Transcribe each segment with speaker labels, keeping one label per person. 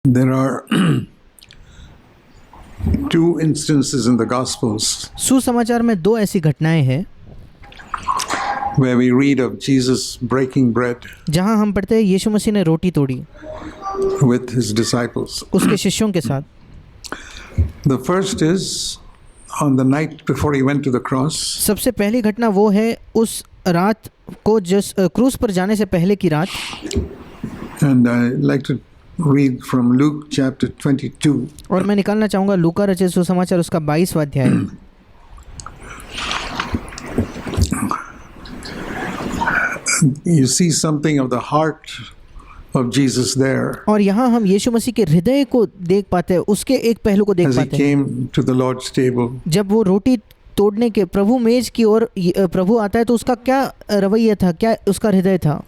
Speaker 1: There are two instances in the Gospels
Speaker 2: सुसमाचार में दो ऐसी घटनाएं हैं
Speaker 1: where we read of Jesus breaking bread
Speaker 2: जहां हम पढ़ते हैं यीशु मसीह ने रोटी तोड़ी
Speaker 1: with his disciples.
Speaker 2: उसके शिष्यों के साथ।
Speaker 1: The first is on the night before he went to the cross.
Speaker 2: सबसे पहली घटना वो है उस रात को जिस क्रूस पर जाने से पहले की रात।
Speaker 1: And I'd like to read from Luke chapter 22.
Speaker 2: और मैं निकालना चाहूँगा लूका रचित सुसमाचार उसका 22वां अध्याय।
Speaker 1: You see something of the heart of Jesus there
Speaker 2: और यहाँ हम यीशु मसीह के हृदय को देख पाते हैं, उसके एक पहलू को देख
Speaker 1: as he
Speaker 2: पाते हैं।
Speaker 1: came to the Lord's table.
Speaker 2: जब वो रोटी तोड़ने के प्रभु मेज की ओर प्रभु आता है तो उसका क्या रवैया था, क्या उसका हृदय था।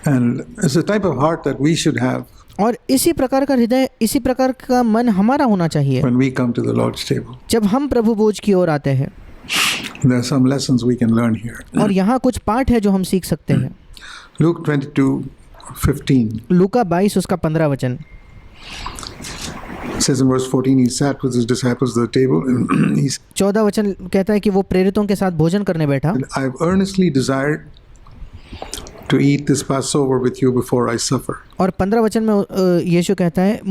Speaker 1: And it's a type of heart that we should have
Speaker 2: और इसी प्रकार का हृदय, इसी प्रकार का मन हमारा होना चाहिए
Speaker 1: when we come to the Lord's table.
Speaker 2: जब हम प्रभु भोज की ओर आते हैं।
Speaker 1: There are some lessons we can learn here.
Speaker 2: और यहाँ कुछ पाठ है जो हम सीख सकते हैं।
Speaker 1: Luke 22:15
Speaker 2: लूका 22 उसका 15 वचन।
Speaker 1: It says in verse 14, he sat with his disciples at the table and he said,
Speaker 2: 14 वचन कहता है कि वो प्रेरितों के साथ भोजन करने बैठा।
Speaker 1: I've earnestly desired to eat this Passover with you before I suffer.
Speaker 2: और 15 वचन में यीशु कहता है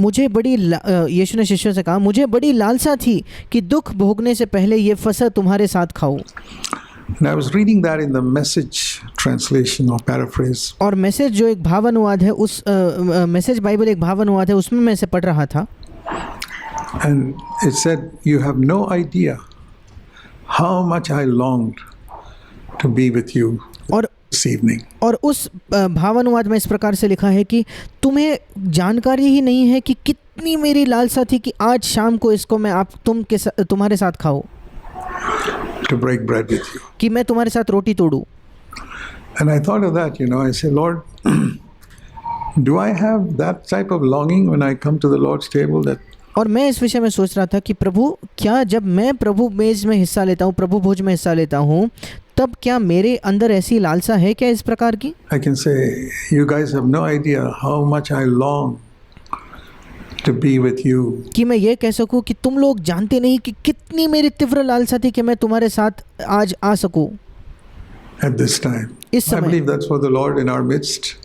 Speaker 2: यीशु ने शिष्यों से कहा, मुझे बड़ी लालसा थी कि दुख भोगने से पहले ये फसह तुम्हारे साथ खाऊं।
Speaker 1: And I was reading that in the Message translation or paraphrase.
Speaker 2: और मैसेज जो एक भावानुवाद है, उस मैसेज बाइबल एक भावानुवाद है, उसमें मैं इसे पढ़ रहा था।
Speaker 1: And it said, you have no idea how much I longed to be with you
Speaker 2: और
Speaker 1: this evening.
Speaker 2: और उस भावानुवाद में इस प्रकार से लिखा है कि तुम्हें जानकारी ही नहीं है कि कितनी मेरी लालसा थी कि आज शाम को इसको मैं तुम्हारे साथ खाऊं,
Speaker 1: To break bread with you.
Speaker 2: कि मैं तुम्हारे साथ रोटी तोड़ूं।
Speaker 1: And I thought of that, I say, Lord, do I have that type of longing when I come to the Lord's table that
Speaker 2: और मैं इस विषय में सोच रहा था कि प्रभु, क्या जब मैं प्रभु मेज में हिस्सा लेता हूँ, प्रभु भोज में हिस्सा लेता हूँ, तब क्या मेरे अंदर ऐसी लालसा है क्या इस प्रकार की?
Speaker 1: I can say, you guys have no idea how much I long to be with you.
Speaker 2: कि मैं ये कह सकूँ कि तुम लोग जानते नहीं कि कितनी मेरी तीव्र लालसा थी कि मैं तुम्हारे साथ आज आ सकूँ
Speaker 1: At this time.
Speaker 2: इस
Speaker 1: I
Speaker 2: समय।
Speaker 1: believe that's what the Lord in our midst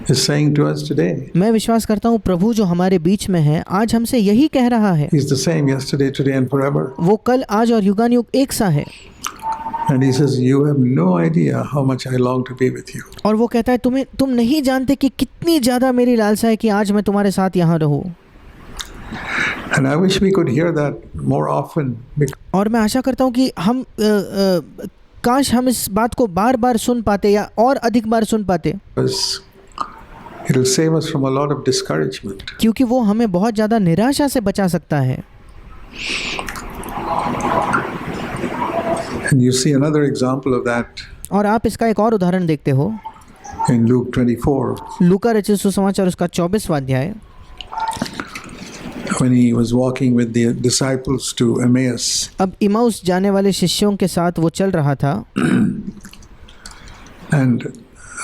Speaker 1: is saying to us today.
Speaker 2: मैं विश्वास करता हूँ प्रभु जो हमारे बीच में है आज हमसे यही कह रहा है।
Speaker 1: He's the same yesterday, today and forever.
Speaker 2: वो कल, आज और युगानुयुग एक सा है।
Speaker 1: And he says, you have no idea how much I long to be with you.
Speaker 2: और वो कहता है तुम नहीं जानते कि कितनी ज़्यादा मेरी लालसा है कि आज मैं तुम्हारे साथ यहाँ रहूँ।
Speaker 1: And I wish we could hear that more often.
Speaker 2: और मैं आशा करता हूँ कि हम काश हम इस बात को बार बार सुन पाते या और अधिक बार सुन पाते,
Speaker 1: Because it will save us from a lot of discouragement.
Speaker 2: क्योंकि वो हमें बहुत ज़्यादा निराशा से बचा सकता है।
Speaker 1: And you see another example of that
Speaker 2: और आप इसका एक और उदाहरण देखते हो
Speaker 1: in Luke 24,
Speaker 2: लूका रचित सुसमाचार उसका 24वां अध्याय,
Speaker 1: when he was walking with the disciples to Emmaus.
Speaker 2: अब इमाउस जाने वाले शिष्यों के साथ वो चल रहा था।
Speaker 1: And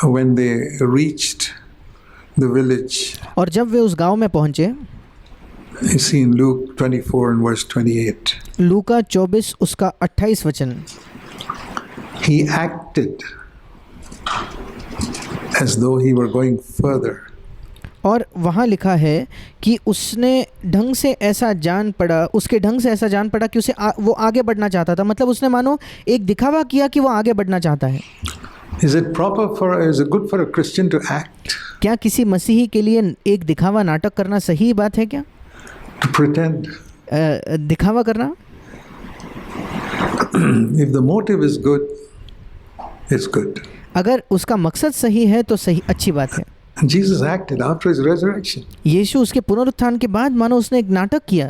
Speaker 1: when they reached the village,
Speaker 2: और जब वे उस गांव में पहुंचे,
Speaker 1: you see in Luke 24 and verse 28,
Speaker 2: लूका 24 उसका 28 वचन,
Speaker 1: he acted as though he were going further.
Speaker 2: और वहाँ लिखा है कि उसने ढंग से ऐसा जान पड़ा, उसके ढंग से ऐसा जान पड़ा कि वो आगे बढ़ना चाहता था। मतलब उसने मानो एक दिखावा किया कि वो आगे बढ़ना चाहता है।
Speaker 1: Is it good for a Christian to act?
Speaker 2: क्या किसी मसीही के लिए एक दिखावा नाटक करना सही बात है क्या?
Speaker 1: To pretend?
Speaker 2: दिखावा करना?
Speaker 1: If the motive is good, it's good.
Speaker 2: अगर उसका मकसद सही है तो सही, अच्छी बात है।
Speaker 1: And Jesus acted after his resurrection.
Speaker 2: यीशु उसके पुनरुत्थान के बाद मानो उसने एक नाटक किया।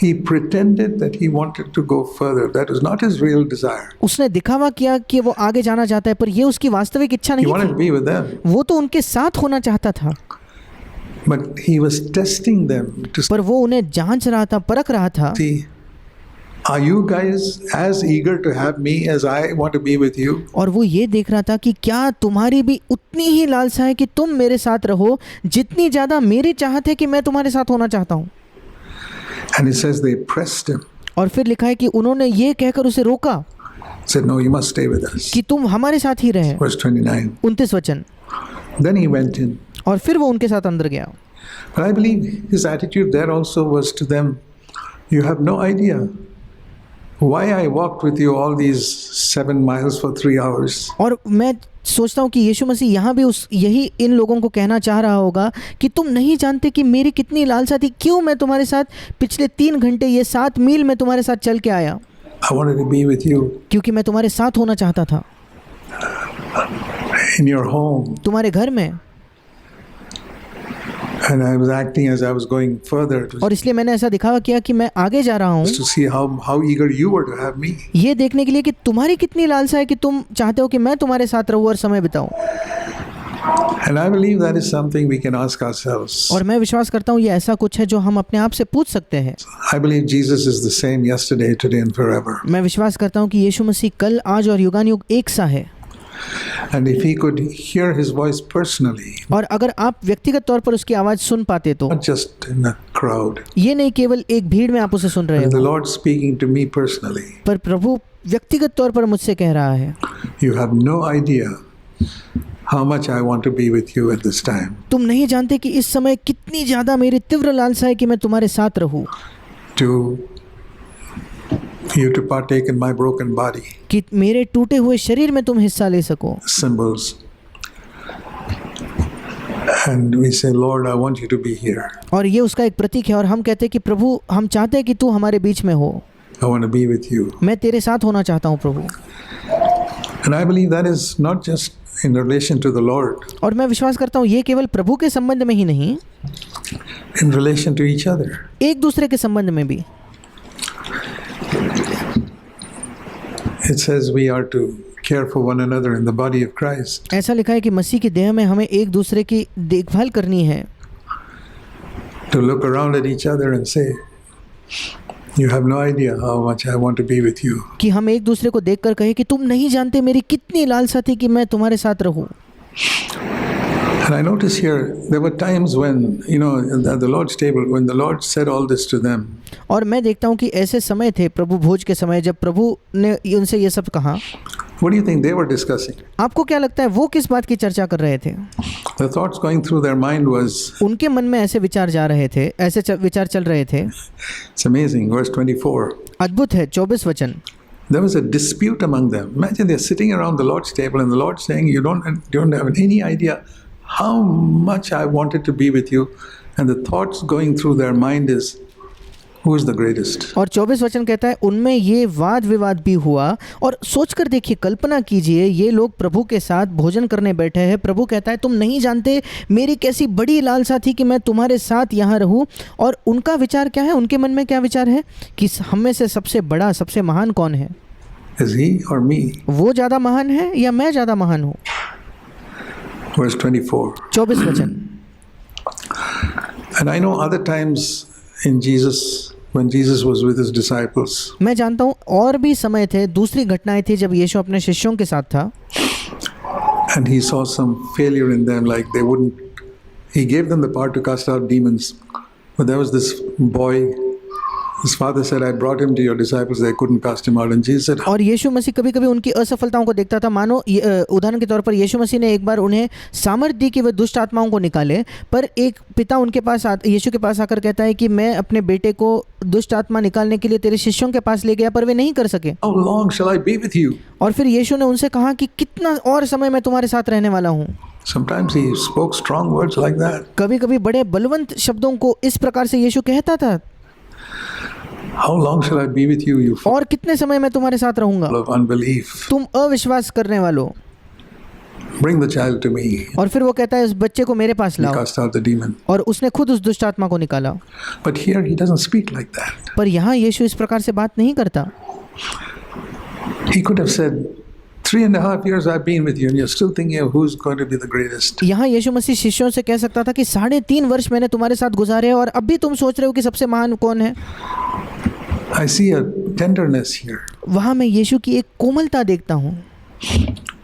Speaker 1: He pretended that he wanted to go further. That was not his real desire.
Speaker 2: उसने दिखावा किया कि वो आगे जाना चाहता है, पर ये उसकी वास्तविक इच्छा
Speaker 1: He
Speaker 2: नहीं
Speaker 1: wanted to
Speaker 2: थी।
Speaker 1: be with them.
Speaker 2: वो तो उनके साथ होना चाहता था,
Speaker 1: But he was testing them to
Speaker 2: पर वो उन्हें जांच रहा था, परख रहा था
Speaker 1: see Are you guys as eager to have me as I want to be with you?
Speaker 2: और वो ये देख रहा था कि क्या तुम्हारी भी उतनी ही लालसा है कि तुम मेरे साथ रहो जितनी ज़्यादा मेरी चाहत है कि मैं तुम्हारे साथ होना चाहता हूँ।
Speaker 1: And it says they pressed him,
Speaker 2: और फिर लिखा है कि उन्होंने ये कहकर उसे रोका
Speaker 1: said, No, you must stay with us.
Speaker 2: कि तुम हमारे साथ ही रहे।
Speaker 1: Verse 29.
Speaker 2: 29 वचन।
Speaker 1: Then he went in.
Speaker 2: और फिर वो उनके साथ अंदर गया।
Speaker 1: But I believe his attitude there also was to them, you have no idea why I walked with you all these 7 miles for 3 hours.
Speaker 2: और मैं सोचता हूँ कि यीशु मसीह यहाँ भी यही इन लोगों को कहना चाह रहा होगा कि तुम नहीं जानते कि मेरी कितनी लालसा थी, क्यों मैं तुम्हारे साथ पिछले 3 घंटे ये 7 मील में तुम्हारे साथ चल के आया।
Speaker 1: I wanted to be with you
Speaker 2: क्योंकि मैं तुम्हारे साथ होना चाहता था,
Speaker 1: in your home.
Speaker 2: तुम्हारे घर में।
Speaker 1: And I was acting as I was going further
Speaker 2: और इसलिए मैंने ऐसा दिखावा किया कि मैं आगे जा रहा हूँ,
Speaker 1: to see how eager you were to have me.
Speaker 2: ये देखने के लिए कि तुम्हारी कितनी लालसा है कि तुम चाहते हो कि मैं तुम्हारे साथ रहूँ और समय बिताऊँ।
Speaker 1: And I believe that is something we can ask ourselves.
Speaker 2: और मैं विश्वास करता हूँ ये ऐसा कुछ है जो हम अपने आप से पूछ सकते हैं।
Speaker 1: I believe Jesus is the same yesterday, today and forever.
Speaker 2: मैं विश्वास करता हूँ कि यीशु मसीह कल, आज और युगानुयुग एक सा है।
Speaker 1: And if he could hear his voice personally,
Speaker 2: और अगर आप व्यक्तिगत तौर पर उसकी आवाज़ सुन पाते तो,
Speaker 1: not just in a crowd,
Speaker 2: ये नहीं केवल एक भीड़ में आप उसे सुन रहे
Speaker 1: but the
Speaker 2: हो,
Speaker 1: Lord speaking to me personally,
Speaker 2: पर प्रभु व्यक्तिगत तौर पर मुझसे कह रहा है,
Speaker 1: you have no idea how much I want to be with you at this time.
Speaker 2: तुम नहीं जानते कि इस समय कितनी ज़्यादा मेरी तीव्र लालसा है कि मैं तुम्हारे साथ रहूं,
Speaker 1: To you to partake in my broken body.
Speaker 2: कि मेरे टूटे हुए शरीर में तुम हिस्सा ले सको।
Speaker 1: Symbols. And we say, Lord, I want you to be here.
Speaker 2: और ये उसका एक प्रतीक है और हम कहते हैं कि प्रभु हम चाहते हैं कि तू हमारे बीच में हो,
Speaker 1: I want to be with you.
Speaker 2: मैं तेरे साथ होना चाहता हूँ प्रभु।
Speaker 1: And I believe that is not just in relation to the Lord,
Speaker 2: और मैं विश्वास करता हूँ ये केवल प्रभु के संबंध में ही नहीं,
Speaker 1: in relation to each other.
Speaker 2: एक दूसरे के संबंध में भी।
Speaker 1: It says we are to care for one another in the body of Christ.
Speaker 2: ऐसा लिखा है कि मसीह की देह में हमें एक दूसरे की देखभाल करनी है,
Speaker 1: To look around at each other and say, you have no idea how much I want to be with you.
Speaker 2: कि हम एक दूसरे को देखकर कहे कि तुम नहीं जानते मेरी कितनी लालसा थी कि मैं तुम्हारे साथ रहूं।
Speaker 1: And I notice here, there were times when, at the Lord's table, when the Lord said all this to them,
Speaker 2: और मैं देखता हूँ कि ऐसे समय थे प्रभु भोज के समय जब प्रभु ने उनसे ये सब कहा।
Speaker 1: what do you think they were discussing?
Speaker 2: आपको क्या लगता है वो किस बात की चर्चा कर रहे थे?
Speaker 1: The thoughts going through their mind was,
Speaker 2: उनके मन में ऐसे विचार जा रहे थे, ऐसे विचार चल रहे थे।
Speaker 1: it's amazing, verse 24.
Speaker 2: अद्भुत है 24 वचन।
Speaker 1: There was a dispute among them. Imagine they're sitting around the Lord's table and the Lord saying, you don't have any idea how much I wanted to be with you. And the thoughts going through their mind is, who is the greatest?
Speaker 2: और 24 वचन कहता है उनमें ये वाद विवाद भी हुआ। और सोचकर देखिए, कल्पना कीजिए, ये लोग प्रभु के साथ भोजन करने बैठे हैं। प्रभु कहता है तुम नहीं जानते मेरी कैसी बड़ी लालसा थी कि मैं तुम्हारे साथ यहाँ रहूं। और उनका विचार क्या है, उनके मन में क्या विचार है कि हम में से सबसे बड़ा, सबसे महान कौन है?
Speaker 1: Is he or me?
Speaker 2: वो ज़्यादा महान है या मैं ज़्यादा महान हूँ?
Speaker 1: Verse 24.
Speaker 2: 24 वचन।
Speaker 1: And I know other times in Jesus, when Jesus was with his disciples,
Speaker 2: मैं जानता हूँ और भी समय थे, दूसरी घटनाएं थी जब यीशु अपने शिष्यों के साथ था
Speaker 1: and he saw some failure in them, like they wouldn't, he gave them the power to cast out demons, but there was this boy, his father said, I brought him to your disciples, they couldn't cast him out. And Jesus said,
Speaker 2: और यीशु मसीह कभी कभी उनकी असफलताओं को देखता था। मानो उदाहरण के तौर पर यीशु मसीह ने एक बार उन्हें सामर्थ्य दी कि वे दुष्ट आत्माओं को निकाले, पर एक पिता उनके पास यीशु के पास आकर कहता है कि मैं अपने बेटे को दुष्ट आत्मा निकालने के लिए तेरे शिष्यों के पास ले गया, पर वे नहीं कर सके।
Speaker 1: How long shall I be with you?
Speaker 2: और फिर यीशु ने उनसे कहा कि कितना और समय मैं तुम्हारे साथ रहने वाला हूँ।
Speaker 1: Sometimes he spoke strong words like that.
Speaker 2: कभी कभी बड़े बलवंत शब्दों को इस प्रकार से यीशु कहता था।
Speaker 1: How long shall I be with you, you full
Speaker 2: और कितने समय मैं तुम्हारे साथ रहूंगा,
Speaker 1: of unbelief?
Speaker 2: तुम अविश्वास करने वालों।
Speaker 1: Bring the child to me.
Speaker 2: और फिर वो कहता है उस बच्चे को मेरे पास
Speaker 1: He
Speaker 2: लाओ,
Speaker 1: cast out the demon.
Speaker 2: और उसने खुद उस दुष्ट आत्मा को निकाला।
Speaker 1: But here he doesn't speak like that.
Speaker 2: पर यहाँ यीशु इस प्रकार से बात नहीं करता।
Speaker 1: He could have said, 3.5 years I've been with you and you're still thinking of who's going to be the greatest.
Speaker 2: यहाँ यीशु मसीह शिष्यों से कह सकता था कि 3.5 वर्ष मैंने तुम्हारे साथ गुजारे और अब भी तुम सोच रहे हो कि सबसे महान कौन है।
Speaker 1: I see a tenderness here.
Speaker 2: वहाँ मैं यीशु की एक कोमलता देखता हूँ,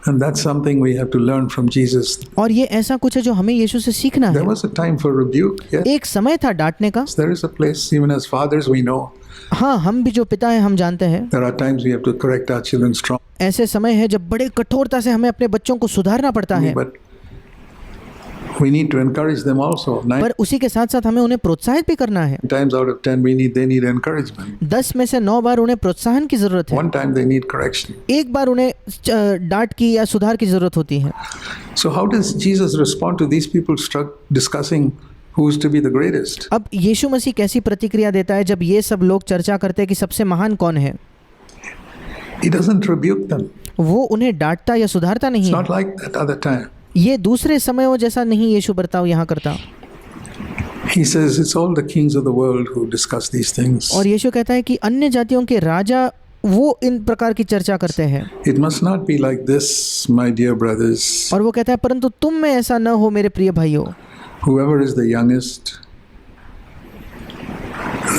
Speaker 1: And that's something we have to learn from Jesus.
Speaker 2: और ये ऐसा कुछ है जो हमें यीशु से सीखना
Speaker 1: There
Speaker 2: है।
Speaker 1: was a time for rebuke, yes.
Speaker 2: एक समय था डांटने का।
Speaker 1: There is a place, even as fathers, we know.
Speaker 2: हाँ, हम भी जो पिता हैं हम जानते हैं,
Speaker 1: There are times we have to correct our children strongly.
Speaker 2: ऐसे समय है जब बड़े कठोरता से हमें अपने बच्चों को सुधारना पड़ता है,
Speaker 1: But we need to encourage them also. 9
Speaker 2: पर उसी के साथ साथ हमें उन्हें प्रोत्साहित भी करना है।
Speaker 1: times out of 10, they need encouragement.
Speaker 2: 10 में से 9 बार उन्हें प्रोत्साहन की जरूरत है,
Speaker 1: One time they need correction.
Speaker 2: एक बार उन्हें डांट की या सुधार की जरूरत होती है।
Speaker 1: So how does Jesus respond to these people discussing who is to be the greatest?
Speaker 2: अब यीशु मसीह कैसी प्रतिक्रिया देता है जब ये सब लोग चर्चा करते हैं कि सबसे महान कौन है?
Speaker 1: He doesn't rebuke them.
Speaker 2: वो उन्हें डांटता या सुधारता
Speaker 1: It's
Speaker 2: नहीं है।
Speaker 1: not like that other time.
Speaker 2: ये दूसरे समयों जैसा नहीं यीशु बर्ताव यहाँ करता।
Speaker 1: He says it's all the kings of the world who discuss these things.
Speaker 2: और यीशु कहता है कि अन्य जातियों के राजा वो इन प्रकार की चर्चा करते हैं,
Speaker 1: It must not be like this, my dear brothers.
Speaker 2: और वो कहता है परंतु तुम में ऐसा न हो मेरे प्रिय भाइयों।
Speaker 1: Whoever is the youngest,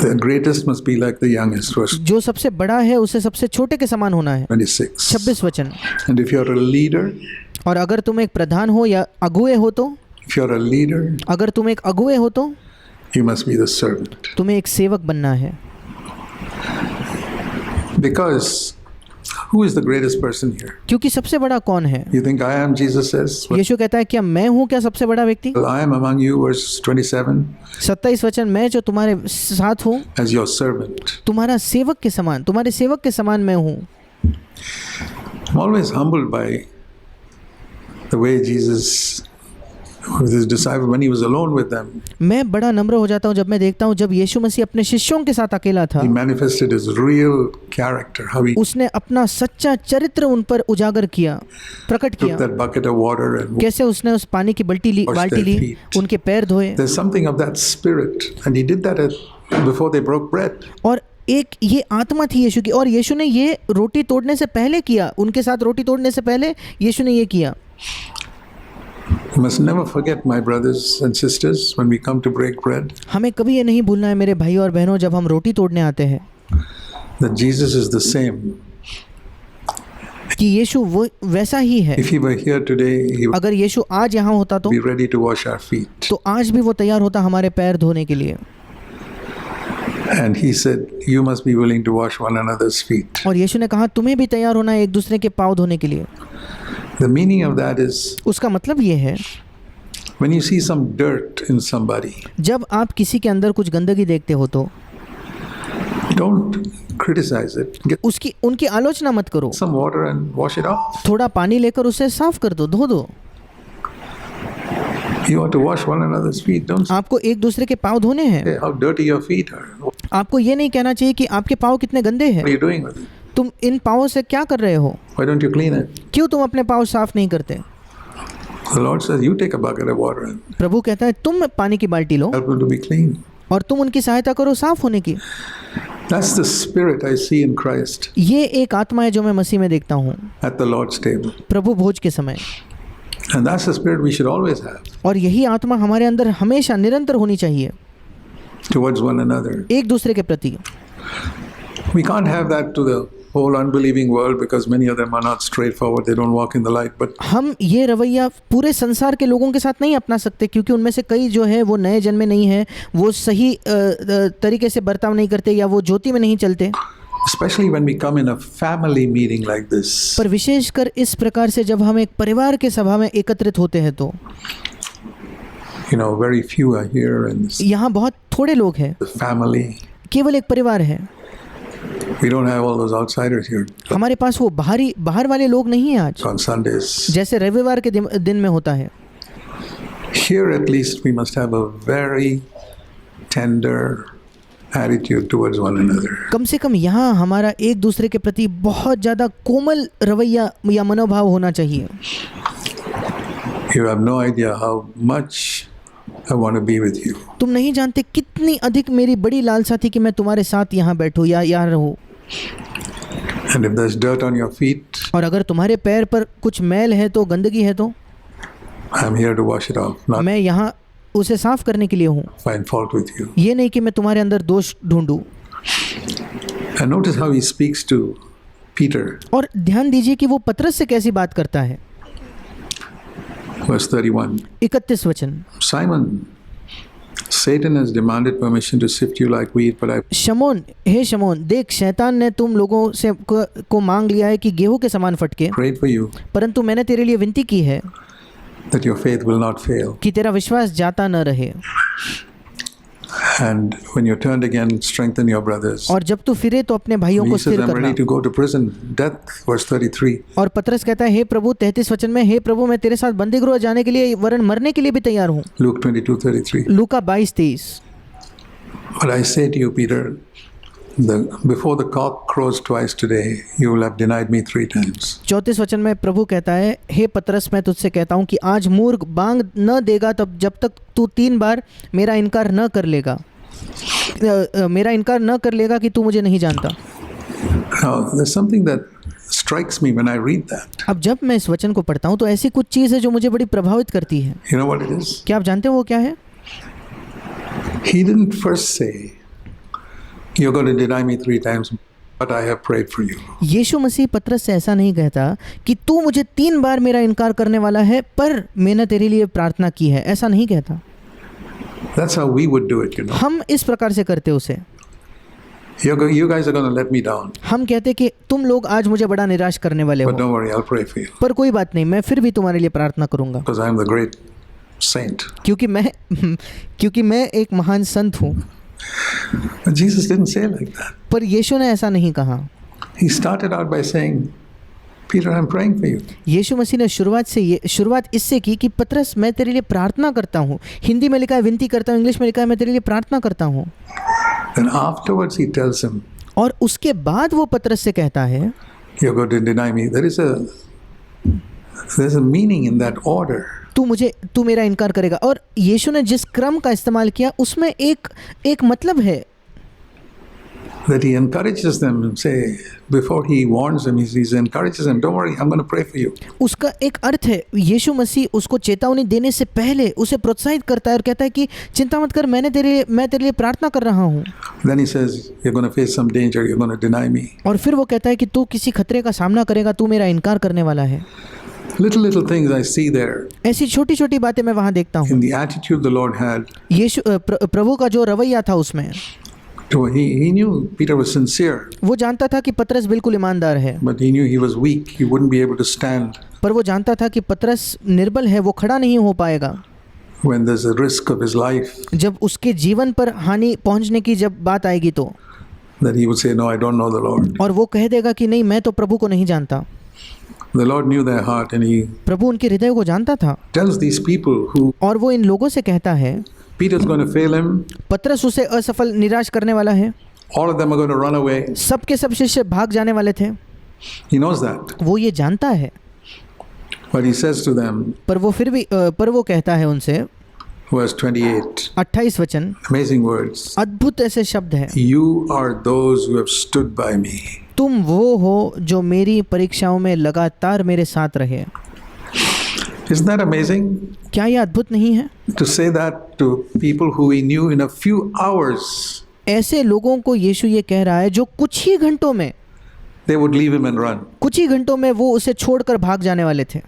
Speaker 1: the greatest must be like the youngest. Verse
Speaker 2: जो सबसे बड़ा है उसे सबसे छोटे के समान होना है।
Speaker 1: 26.
Speaker 2: 26 वचन।
Speaker 1: And if you're a leader,
Speaker 2: और अगर तुम एक प्रधान हो या अगुए हो तो,
Speaker 1: if you're a leader,
Speaker 2: अगर तुम एक अगुए हो तो
Speaker 1: you must be the servant.
Speaker 2: तुम्हें एक सेवक बनना है।
Speaker 1: Because who is the greatest person here?
Speaker 2: क्योंकि सबसे बड़ा कौन है?
Speaker 1: You think I am, Jesus says? Well,
Speaker 2: यीशु कहता है क्या मैं हूँ क्या सबसे बड़ा व्यक्ति?
Speaker 1: I am among you, verse 27,
Speaker 2: 27 वचन, मैं जो तुम्हारे साथ हूँ
Speaker 1: as your servant.
Speaker 2: तुम्हारा सेवक के समान, तुम्हारे सेवक के समान मैं हूँ।
Speaker 1: I'm always humbled by the way Jesus, with his disciples, when he was alone with them,
Speaker 2: मैं बड़ा नम्र हो जाता हूँ जब मैं देखता हूँ जब यीशु मसीह अपने शिष्यों के साथ अकेला था,
Speaker 1: he manifested his real character, how he
Speaker 2: उसने अपना सच्चा चरित्र उन पर उजागर किया, प्रकट
Speaker 1: took
Speaker 2: किया।
Speaker 1: that bucket of water and
Speaker 2: कैसे उसने उस पानी की बाल्टी ली,
Speaker 1: feet.
Speaker 2: उनके पैर धोए,
Speaker 1: there's something of that spirit, and he did that before they broke bread.
Speaker 2: और एक ये आत्मा थी यीशु की, और यीशु ने ये रोटी तोड़ने से पहले किया, उनके साथ रोटी तोड़ने से पहले यीशु ने ये किया।
Speaker 1: You must never forget, my brothers and sisters, when we come to break bread,
Speaker 2: हमें कभी ये नहीं भूलना है मेरे भाई और बहनों, जब हम रोटी तोड़ने आते हैं,
Speaker 1: that Jesus is the same.
Speaker 2: कि यीशु वो वैसा ही है।
Speaker 1: If he were here today, he would
Speaker 2: अगर यीशु आज यहाँ होता तो
Speaker 1: be ready to wash our feet.
Speaker 2: तो आज भी वो तैयार होता हमारे पैर धोने के लिए।
Speaker 1: And he said, you must be willing to wash one another's feet.
Speaker 2: और यीशु ने कहा तुम्हें भी तैयार होना है एक दूसरे के पाँव धोने के लिए।
Speaker 1: The meaning of that is,
Speaker 2: उसका मतलब ये है,
Speaker 1: when you see some dirt in somebody,
Speaker 2: जब आप किसी के अंदर कुछ गंदगी देखते हो तो
Speaker 1: don't criticize it. Get
Speaker 2: उनकी आलोचना मत करो,
Speaker 1: some water and wash it off.
Speaker 2: थोड़ा पानी लेकर उसे साफ कर दो, धो दो।
Speaker 1: You want to wash one another's feet. Don't say,
Speaker 2: आपको एक दूसरे के पाँव धोने हैं।
Speaker 1: hey, how dirty your feet are. What
Speaker 2: आपको ये नहीं कहना चाहिए कि आपके पाँव कितने गंदे हैं,
Speaker 1: are you doing with it?
Speaker 2: तुम इन पाँवों से क्या कर रहे हो,
Speaker 1: Why don't you clean it?
Speaker 2: क्यों तुम अपने पाँव साफ नहीं करते?
Speaker 1: The Lord says, you take a bucket of water and
Speaker 2: प्रभु कहता है तुम पानी की बाल्टी लो
Speaker 1: help them to be clean.
Speaker 2: और तुम उनकी सहायता करो साफ होने की।
Speaker 1: That's the spirit I see in Christ
Speaker 2: ये एक आत्मा है जो मैं मसीह में देखता हूँ
Speaker 1: at the Lord's table.
Speaker 2: प्रभु भोज के समय,
Speaker 1: And that's the spirit we should always have
Speaker 2: और यही आत्मा हमारे अंदर हमेशा निरंतर होनी चाहिए
Speaker 1: towards one another.
Speaker 2: एक दूसरे के प्रति।
Speaker 1: We can't have that to the whole unbelieving world because many of them are not straightforward. They don't walk in the light. But
Speaker 2: हम ये रवैया पूरे संसार के लोगों के साथ नहीं अपना सकते, क्योंकि उनमें से कई जो है वो नए जन्मे नहीं है, वो सही तरीके से बर्ताव नहीं करते या वो ज्योति में नहीं चलते।
Speaker 1: especially when we come in a family meeting like this,
Speaker 2: पर विशेषकर इस प्रकार से जब हम एक परिवार के सभा में एकत्रित होते हैं तो
Speaker 1: you know, very few are here and
Speaker 2: यहाँ बहुत थोड़े लोग हैं,
Speaker 1: the family.
Speaker 2: केवल एक परिवार है।
Speaker 1: We don't have all those outsiders here
Speaker 2: हमारे पास वो बाहर वाले लोग नहीं हैं आज,
Speaker 1: on Sundays.
Speaker 2: जैसे रविवार के दिन में होता है।
Speaker 1: Here at least we must have a very tender attitude towards one another.
Speaker 2: कम से कम यहाँ हमारा एक दूसरे के प्रति बहुत ज़्यादा कोमल रवैया या मनोभाव होना चाहिए।
Speaker 1: You have no idea how much I want to be with you.
Speaker 2: तुम नहीं जानते कितनी अधिक मेरी बड़ी लालसा थी कि मैं तुम्हारे साथ यहाँ बैठूँ या यहाँ रहूँ।
Speaker 1: And if there's dirt on your feet,
Speaker 2: और अगर तुम्हारे पैर पर कुछ मैल है तो, गंदगी है तो
Speaker 1: I'm here to wash it off, not
Speaker 2: मैं यहाँ उसे साफ करने के लिए हूँ,
Speaker 1: find fault with you.
Speaker 2: ये नहीं कि मैं तुम्हारे अंदर दोष ढूंढूं।
Speaker 1: And notice how he speaks to Peter.
Speaker 2: और ध्यान दीजिए कि वो पतरस से कैसी बात करता है।
Speaker 1: Verse 31.
Speaker 2: 31 वचन,
Speaker 1: Simon, Satan has demanded permission to sift you like wheat, but I
Speaker 2: शमौन, हे शमौन, देख शैतान ने तुम लोगों से को मांग लिया है कि गेहूं के समान फटके,
Speaker 1: prayed for you
Speaker 2: परंतु मैंने तेरे लिए विनती की है
Speaker 1: that your faith will not fail.
Speaker 2: कि तेरा विश्वास जाता न रहे।
Speaker 1: And when you're turned again, strengthen your brothers.
Speaker 2: और जब तू फिरे तो अपने भाइयों को
Speaker 1: He says,
Speaker 2: स्थिर
Speaker 1: I'm
Speaker 2: करना।
Speaker 1: ready to go to prison, death, verse 33.
Speaker 2: और पतरस कहता है, हे प्रभु, 33 वचन में, हे प्रभु, मैं तेरे साथ बंदीगृह जाने के लिए वरन मरने के लिए भी तैयार हूँ।
Speaker 1: Luke 22:33.
Speaker 2: Luka 22:23।
Speaker 1: But I say to you, Peter, before the cock crows twice today, you will have denied me 3 times.
Speaker 2: 34 वचन में प्रभु कहता है, हे पतरस, मैं तुझसे कहता हूँ कि आज मूर्ख बांग न देगा तब जब तक तू 3 बार मेरा इनकार न कर लेगा, मेरा इनकार न कर लेगा कि तू मुझे नहीं जानता।
Speaker 1: Now, there's something that strikes me when I read that.
Speaker 2: अब जब मैं इस वचन को पढ़ता हूँ तो ऐसी कुछ चीज़ है जो मुझे बड़ी प्रभावित करती है।
Speaker 1: You know what it is?
Speaker 2: क्या आप जानते हो वो क्या है?
Speaker 1: He didn't first say, you're going to deny me 3 times, but I have prayed for you.
Speaker 2: यीशु मसीह पतरस से ऐसा नहीं कहता कि तू मुझे 3 बार मेरा इनकार करने वाला है, पर मैंने तेरे लिए प्रार्थना की है, ऐसा नहीं कहता।
Speaker 1: That's how we would do it, you know.
Speaker 2: हम इस प्रकार से करते उसे।
Speaker 1: You guys are going to let me down,
Speaker 2: हम कहते कि तुम लोग आज मुझे बड़ा निराश करने वाले
Speaker 1: but
Speaker 2: हो,
Speaker 1: don't worry, I'll pray for you
Speaker 2: पर कोई बात नहीं, मैं फिर भी तुम्हारे लिए प्रार्थना करूंगा,
Speaker 1: because I'm the great saint.
Speaker 2: क्योंकि मैं एक महान संत हूँ।
Speaker 1: But Jesus didn't say like that.
Speaker 2: पर यीशु ने ऐसा नहीं कहा।
Speaker 1: He started out by saying, Peter, I'm praying for you.
Speaker 2: यीशु मसीह ने शुरुआत इससे की कि पतरस, मैं तेरे लिए प्रार्थना करता हूँ। हिंदी में लिखा है विनती करता हूँ, इंग्लिश में लिखा है मैं तेरे लिए प्रार्थना करता हूँ।
Speaker 1: Then afterwards he tells him,
Speaker 2: और उसके बाद वो पतरस से कहता है,
Speaker 1: you're going to deny me. There's a meaning in that order.
Speaker 2: तू मेरा इनकार करेगा। और यीशु ने जिस क्रम का इस्तेमाल किया उसमें एक मतलब है।
Speaker 1: That he encourages them and say, before he warns them, he encourages them, don't worry, I'm going to pray for you.
Speaker 2: उसका एक अर्थ है, यीशु मसीह उसको चेतावनी देने से पहले उसे प्रोत्साहित करता है और कहता है कि चिंता मत कर, मैं तेरे लिए प्रार्थना कर रहा हूँ।
Speaker 1: Then he says, you're going to face some danger, you're going to deny me.
Speaker 2: और फिर वो कहता है कि तू किसी खतरे का सामना करेगा, तू मेरा इनकार करने वाला है।
Speaker 1: Little things I see there.
Speaker 2: ऐसी छोटी छोटी बातें मैं वहाँ देखता हूँ।
Speaker 1: In the attitude the Lord had,
Speaker 2: प्रभु का जो रवैया था उसमें,
Speaker 1: he knew Peter was sincere.
Speaker 2: वो जानता था कि पतरस बिल्कुल ईमानदार है,
Speaker 1: But he knew he was weak, he wouldn't be able to stand
Speaker 2: पर वो जानता था कि पतरस निर्बल है, वो खड़ा नहीं हो पाएगा
Speaker 1: when there's a risk of his life.
Speaker 2: जब उसके जीवन पर हानि पहुंचने की जब बात आएगी तो।
Speaker 1: That he would say, no, I don't know the Lord.
Speaker 2: और वो कह देगा कि नहीं, मैं तो प्रभु को नहीं जानता।
Speaker 1: The Lord knew their heart and he
Speaker 2: प्रभु उनके हृदय को जानता था।
Speaker 1: tells these people who
Speaker 2: और वो इन लोगों से कहता है,
Speaker 1: Peter's going to fail him,
Speaker 2: पतरस उसे असफल निराश करने वाला है,
Speaker 1: all of them are going to run away.
Speaker 2: सबके सब शिष्य भाग जाने वाले थे,
Speaker 1: He knows that.
Speaker 2: वो ये जानता है।
Speaker 1: But he says to them,
Speaker 2: पर वो कहता है उनसे,
Speaker 1: verse 28,
Speaker 2: 28 वचन,
Speaker 1: amazing words.
Speaker 2: अद्भुत ऐसे शब्द हैं,
Speaker 1: You are those who have stood by me.
Speaker 2: तुम वो हो जो मेरी परीक्षाओं में लगातार मेरे साथ रहे।
Speaker 1: Isn't that amazing?
Speaker 2: क्या ये अद्भुत नहीं है?
Speaker 1: To say that to people who he knew in a few hours,
Speaker 2: ऐसे लोगों को यीशु ये कह रहा है जो कुछ ही घंटों में,
Speaker 1: they would leave him and run.
Speaker 2: कुछ ही घंटों में वो उसे छोड़कर भाग जाने वाले थे।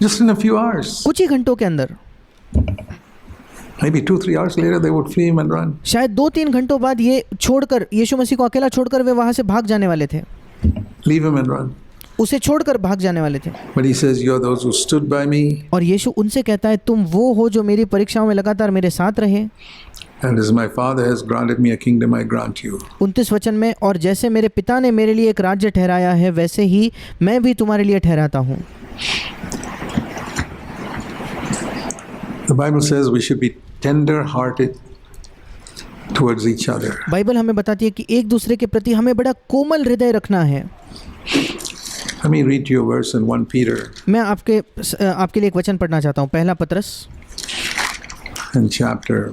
Speaker 1: Just in a few hours.
Speaker 2: कुछ ही घंटों के अंदर,
Speaker 1: Maybe 2-3 hours later they would flee him and run.
Speaker 2: शायद 2-3 घंटों बाद ये छोड़कर, यीशु मसीह को अकेला छोड़कर वे वहां से भाग जाने वाले थे,
Speaker 1: Leave him and run.
Speaker 2: उसे छोड़कर भाग जाने वाले थे।
Speaker 1: But he says, you're those who stood by me.
Speaker 2: और यीशु उनसे कहता है, तुम वो हो जो मेरी परीक्षाओं में लगातार मेरे साथ रहे।
Speaker 1: And as my Father has granted me a kingdom, I grant you.
Speaker 2: 29 वचन में, और जैसे मेरे पिता ने मेरे लिए एक राज्य ठहराया है, वैसे ही मैं भी तुम्हारे लिए ठहराता हूँ।
Speaker 1: The Bible says we should be tender-hearted towards each other.
Speaker 2: Bible हमें बताती है कि एक दूसरे के प्रति हमें बड़ा कोमल हृदय रखना है।
Speaker 1: Let me read you a verse in 1 Peter
Speaker 2: मैं आपके लिए एक वचन पढ़ना चाहता हूँ, पहला पतरस
Speaker 1: in chapter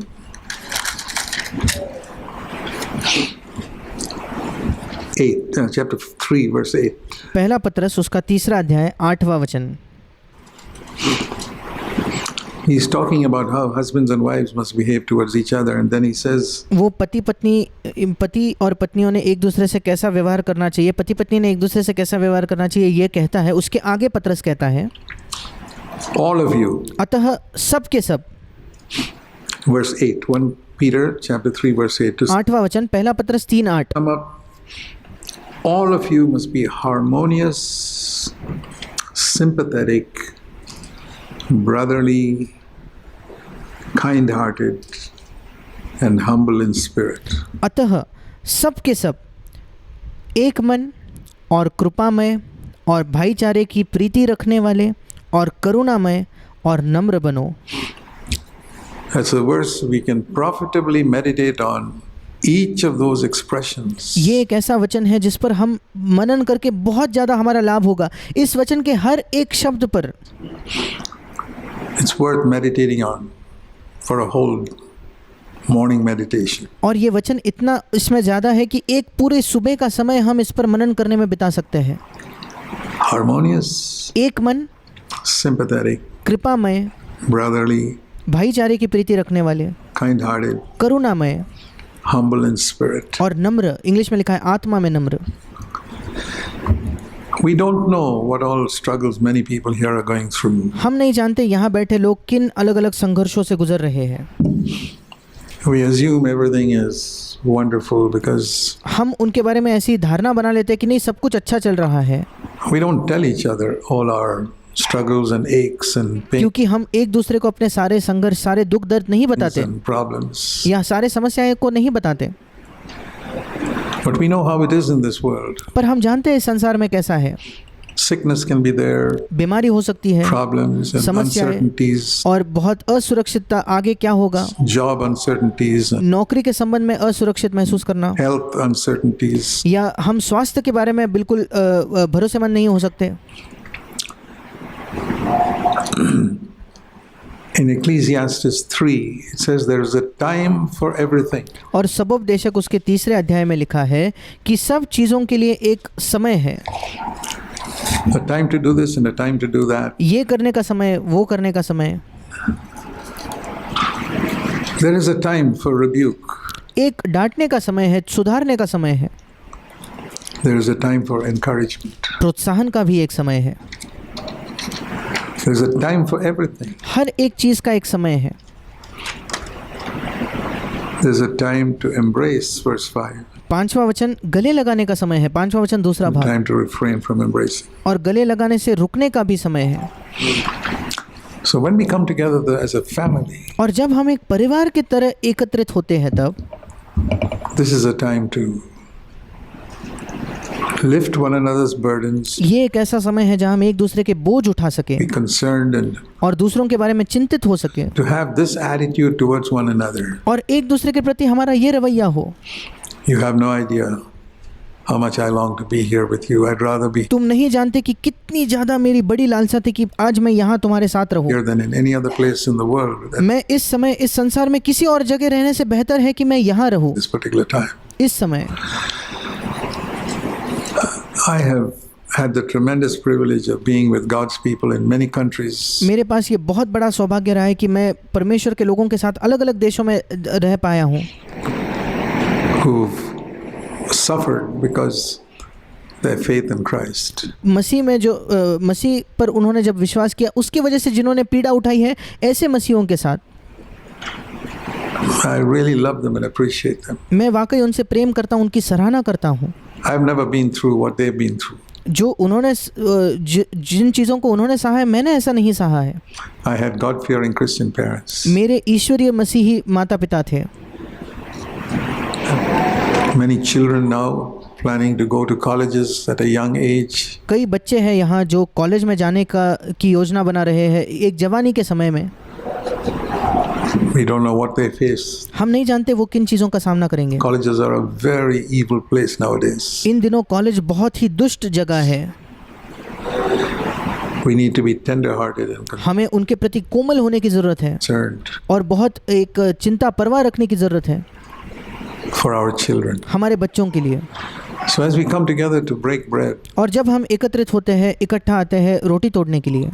Speaker 1: 8, chapter 3, verse 8.
Speaker 2: पहला पतरस उसका 3रा अध्याय 8वां वचन।
Speaker 1: He's talking about how husbands and wives must behave towards each other, and then he says,
Speaker 2: वो पति और पत्नियों ने एक दूसरे से कैसा व्यवहार करना चाहिए, पति पत्नी ने एक दूसरे से कैसा व्यवहार करना चाहिए, ये कहता है। उसके आगे पतरस कहता है,
Speaker 1: all of you.
Speaker 2: अतः सब के सब।
Speaker 1: Verse 8, 1 Peter chapter 3 verse 8 to
Speaker 2: 8वां वचन, पहला पतरस 3:8।
Speaker 1: sum up, all of you must be harmonious, sympathetic, brotherly, kind-hearted, and humble in spirit.
Speaker 2: अतः सब के सब एक मन और कृपामय और भाईचारे की प्रीति रखने वाले और करुणामय और नम्र बनो।
Speaker 1: That's a verse we can profitably meditate on each of those expressions.
Speaker 2: ये एक ऐसा वचन है जिस पर हम मनन करके बहुत ज़्यादा हमारा लाभ होगा। इस वचन के हर एक शब्द पर
Speaker 1: It's worth meditating on for a whole morning meditation.
Speaker 2: और ये वचन इतना इसमें ज़्यादा है कि एक पूरे सुबह का समय हम इस पर मनन करने में बिता सकते हैं।
Speaker 1: Harmonious,
Speaker 2: एक मन,
Speaker 1: sympathetic,
Speaker 2: कृपामय,
Speaker 1: brotherly,
Speaker 2: भाईचारे की प्रीति रखने वाले,
Speaker 1: kind-hearted,
Speaker 2: करुणामय
Speaker 1: humble in spirit.
Speaker 2: और नम्र। इंग्लिश में लिखा है आत्मा में नम्र।
Speaker 1: We don't know what all struggles many people here are going through.
Speaker 2: हम नहीं जानते यहाँ बैठे लोग किन अलग अलग संघर्षों से गुजर रहे हैं।
Speaker 1: We assume everything is wonderful because
Speaker 2: हम उनके बारे में ऐसी धारणा बना लेते हैं कि नहीं, सब कुछ अच्छा चल रहा है,
Speaker 1: we don't tell each other all our struggles and aches and pains
Speaker 2: क्योंकि हम एक दूसरे को अपने सारे संघर्ष, सारे दुख दर्द नहीं बताते
Speaker 1: and problems.
Speaker 2: या सारे समस्याएं को नहीं बताते।
Speaker 1: But we know how it is in this world.
Speaker 2: पर हम जानते हैं इस संसार में कैसा है।
Speaker 1: Sickness can be there,
Speaker 2: बीमारी हो सकती है,
Speaker 1: problems and
Speaker 2: समस्याएं
Speaker 1: uncertainties,
Speaker 2: और बहुत असुरक्षितता, आगे क्या होगा,
Speaker 1: job uncertainties, and
Speaker 2: नौकरी के संबंध में असुरक्षित महसूस करना,
Speaker 1: health uncertainties.
Speaker 2: या हम स्वास्थ्य के बारे में बिल्कुल भरोसेमंद नहीं हो सकते।
Speaker 1: In Ecclesiastes 3, it says there is a time for everything.
Speaker 2: और सबोपदेशक उसके 3 अध्याय में लिखा है कि सब चीज़ों के लिए एक समय है।
Speaker 1: A time to do this and a time to do that.
Speaker 2: ये करने का समय, वो करने का समय।
Speaker 1: There is a time for rebuke.
Speaker 2: एक डांटने का समय है, सुधारने का समय है।
Speaker 1: There is a time for encouragement.
Speaker 2: प्रोत्साहन का भी एक समय है।
Speaker 1: There is a time for everything.
Speaker 2: हर एक चीज़ का एक समय है।
Speaker 1: There is a time to embrace, verse 5.
Speaker 2: 5वां वचन, गले लगाने का समय है। 5वां वचन दूसरा भाग,
Speaker 1: Time to refrain from embracing.
Speaker 2: और गले लगाने से रुकने का भी समय है।
Speaker 1: So when we come together as a family,
Speaker 2: और जब हम एक परिवार की तरह एकत्रित होते हैं तब
Speaker 1: this is a time to lift one another's burdens,
Speaker 2: ये एक ऐसा समय है जहाँ हम एक दूसरे के बोझ उठा सकें
Speaker 1: be concerned, and
Speaker 2: और दूसरों के बारे में चिंतित हो सकें,
Speaker 1: to have this attitude towards one another.
Speaker 2: और एक दूसरे के प्रति हमारा ये रवैया हो।
Speaker 1: You have no idea how much I long to be here with you. I'd rather be
Speaker 2: तुम नहीं जानते कि कितनी ज़्यादा मेरी बड़ी लालसा थी कि आज मैं यहाँ तुम्हारे साथ रहूँ।
Speaker 1: here than in any other place in the world at
Speaker 2: मैं इस समय इस संसार में किसी और जगह रहने से बेहतर है कि मैं यहाँ रहूँ
Speaker 1: this particular time.
Speaker 2: इस समय।
Speaker 1: I have had the tremendous privilege of being with God's people in many countries.
Speaker 2: मेरे पास ये बहुत बड़ा सौभाग्य रहा है कि मैं परमेश्वर के लोगों के साथ अलग अलग देशों में रह पाया हूँ,
Speaker 1: Who've suffered because their faith in Christ.
Speaker 2: मसीह में जो मसीह पर उन्होंने जब विश्वास किया उसकी वजह से जिन्होंने पीड़ा उठाई है, ऐसे मसीहों के साथ
Speaker 1: I really love them and appreciate them.
Speaker 2: मैं वाकई उनसे प्रेम करता हूँ, उनकी सराहना करता हूँ।
Speaker 1: I've never been through what they've been through.
Speaker 2: जो उन्होंने जिन चीज़ों को उन्होंने सहा है, मैंने ऐसा नहीं सहा है।
Speaker 1: I had God-fearing Christian parents.
Speaker 2: मेरे ईश्वरीय मसीही माता पिता थे।
Speaker 1: Many children now planning to go to colleges at a young age.
Speaker 2: कई बच्चे हैं यहाँ जो कॉलेज में जाने की योजना बना रहे हैं एक जवानी के समय में।
Speaker 1: We don't know what they face.
Speaker 2: हम नहीं जानते वो किन चीज़ों का सामना करेंगे।
Speaker 1: Colleges are a very evil place nowadays.
Speaker 2: इन दिनों कॉलेज बहुत ही दुष्ट जगह है।
Speaker 1: We need to be tender-hearted and
Speaker 2: हमें उनके प्रति कोमल होने की ज़रूरत है
Speaker 1: concerned
Speaker 2: और बहुत एक चिंता परवाह रखने की ज़रूरत है
Speaker 1: for our children.
Speaker 2: हमारे बच्चों के लिए।
Speaker 1: So as we come together to break bread,
Speaker 2: और जब हम एकत्रित होते हैं, इकट्ठा आते हैं रोटी तोड़ने के लिए,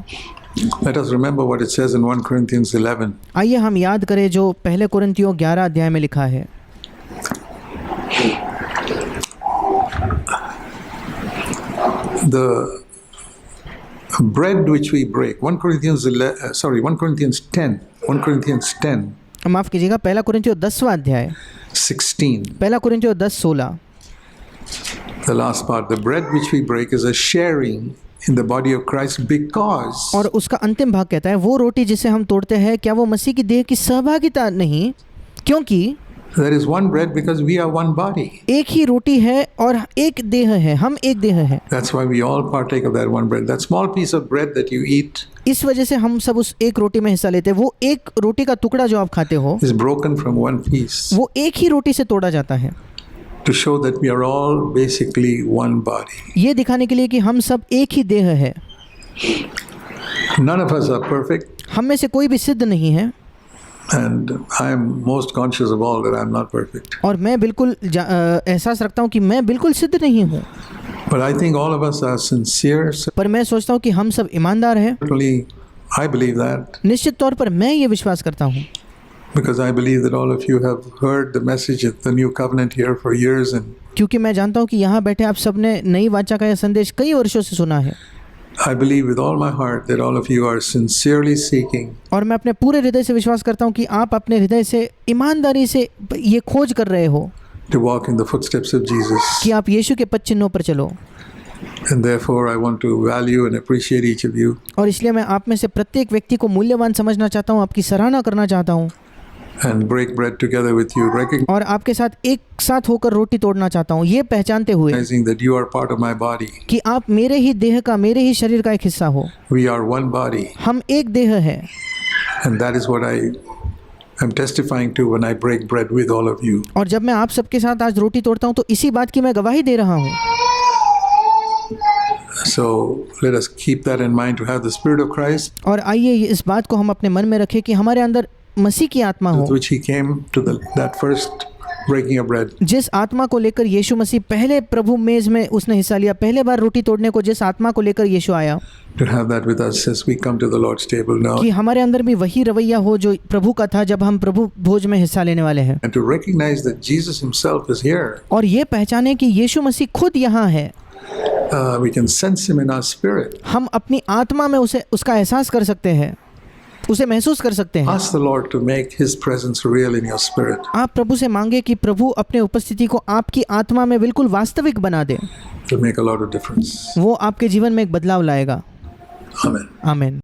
Speaker 1: Let us remember what it says in 1 Corinthians 11.
Speaker 2: आइए हम याद करें जो पहले कुरिन्थियों 11 अध्याय में लिखा है।
Speaker 1: The bread which we break, 1 Corinthians 10, 1 Corinthians 10,
Speaker 2: माफ़ कीजिएगा, पहला कुरिन्थियों 10वां अध्याय,
Speaker 1: 16,
Speaker 2: पहला कुरिन्थियों 10:16।
Speaker 1: the last part, the bread which we break is a sharing in the body of Christ because
Speaker 2: और उसका अंतिम भाग कहता है वो रोटी जिसे हम तोड़ते हैं क्या वो मसीह की देह की सहभागिता नहीं, क्योंकि
Speaker 1: there is one bread because we are one body.
Speaker 2: एक ही रोटी है और एक देह है, हम एक देह है।
Speaker 1: That's why we all partake of that one bread. That small piece of bread that you eat
Speaker 2: इस वजह से हम सब उस एक रोटी में हिस्सा लेते हैं। वो एक रोटी का टुकड़ा जो आप खाते हो
Speaker 1: is broken from one piece
Speaker 2: वो एक ही रोटी से तोड़ा जाता है,
Speaker 1: to show that we are all basically one body.
Speaker 2: ये दिखाने के लिए कि हम सब एक ही देह है।
Speaker 1: None of us are perfect,
Speaker 2: हम में से कोई भी सिद्ध नहीं है
Speaker 1: and I am most conscious of all that I am not perfect.
Speaker 2: और मैं बिल्कुल एहसास रखता हूँ कि मैं बिल्कुल सिद्ध नहीं हूँ,
Speaker 1: But I think all of us are sincere.
Speaker 2: पर मैं सोचता हूँ कि हम सब ईमानदार हैं।
Speaker 1: Certainly, I believe that
Speaker 2: निश्चित तौर पर मैं ये विश्वास करता हूँ
Speaker 1: because I believe that all of you have heard the message of the new covenant here for years, and
Speaker 2: क्योंकि मैं जानता हूँ कि यहाँ बैठे आप सब ने नई वाचा का यह संदेश कई वर्षों से सुना है
Speaker 1: I believe with all my heart that all of you are sincerely seeking
Speaker 2: और मैं अपने पूरे हृदय से विश्वास करता हूँ कि आप अपने हृदय से ईमानदारी से ये खोज कर रहे हो
Speaker 1: to walk in the footsteps of Jesus.
Speaker 2: कि आप यीशु के पद चिन्हों पर चलो।
Speaker 1: And therefore, I want to value and appreciate each of you
Speaker 2: और इसलिए मैं आप में से प्रत्येक व्यक्ति को मूल्यवान समझना चाहता हूँ, आपकी सराहना करना चाहता हूँ
Speaker 1: and break bread together with you,
Speaker 2: और आपके साथ एक साथ होकर रोटी तोड़ना चाहता हूँ, ये पहचानते हुए
Speaker 1: recognizing that you are part of my body.
Speaker 2: कि आप मेरे ही देह का, मेरे ही शरीर का एक हिस्सा हो।
Speaker 1: We are one body,
Speaker 2: हम एक देह है
Speaker 1: and that is what I am testifying to when I break bread with all of you.
Speaker 2: और जब मैं आप सबके साथ आज रोटी तोड़ता हूँ तो इसी बात की मैं गवाही दे रहा हूँ।
Speaker 1: So let us keep that in mind to have the Spirit of Christ,
Speaker 2: और आइए इस बात को हम अपने मन में रखें कि हमारे अंदर मसीह की आत्मा
Speaker 1: with
Speaker 2: हो,
Speaker 1: which He came to that first breaking of bread.
Speaker 2: जिस आत्मा को लेकर यीशु मसीह पहले प्रभु मेज में उसने हिस्सा लिया, पहले बार रोटी तोड़ने को जिस आत्मा को लेकर यीशु आया,
Speaker 1: To have that with us as we come to the Lord's table now,
Speaker 2: कि हमारे अंदर भी वही रवैया हो जो प्रभु का था जब हम प्रभु भोज में हिस्सा लेने वाले हैं।
Speaker 1: and to recognize that Jesus Himself is here.
Speaker 2: और ये पहचाने कि यीशु मसीह खुद यहाँ है।
Speaker 1: We can sense Him in our spirit.
Speaker 2: हम अपनी आत्मा में उसका एहसास कर सकते हैं, उसे महसूस कर सकते हैं।
Speaker 1: Ask the Lord to make His presence real in your spirit.
Speaker 2: आप प्रभु से मांगे कि प्रभु अपने उपस्थिति को आपकी आत्मा में बिल्कुल वास्तविक बना दे,
Speaker 1: To make a lot of difference.
Speaker 2: वो आपके जीवन में एक बदलाव लाएगा।
Speaker 1: Amen.
Speaker 2: आमीन।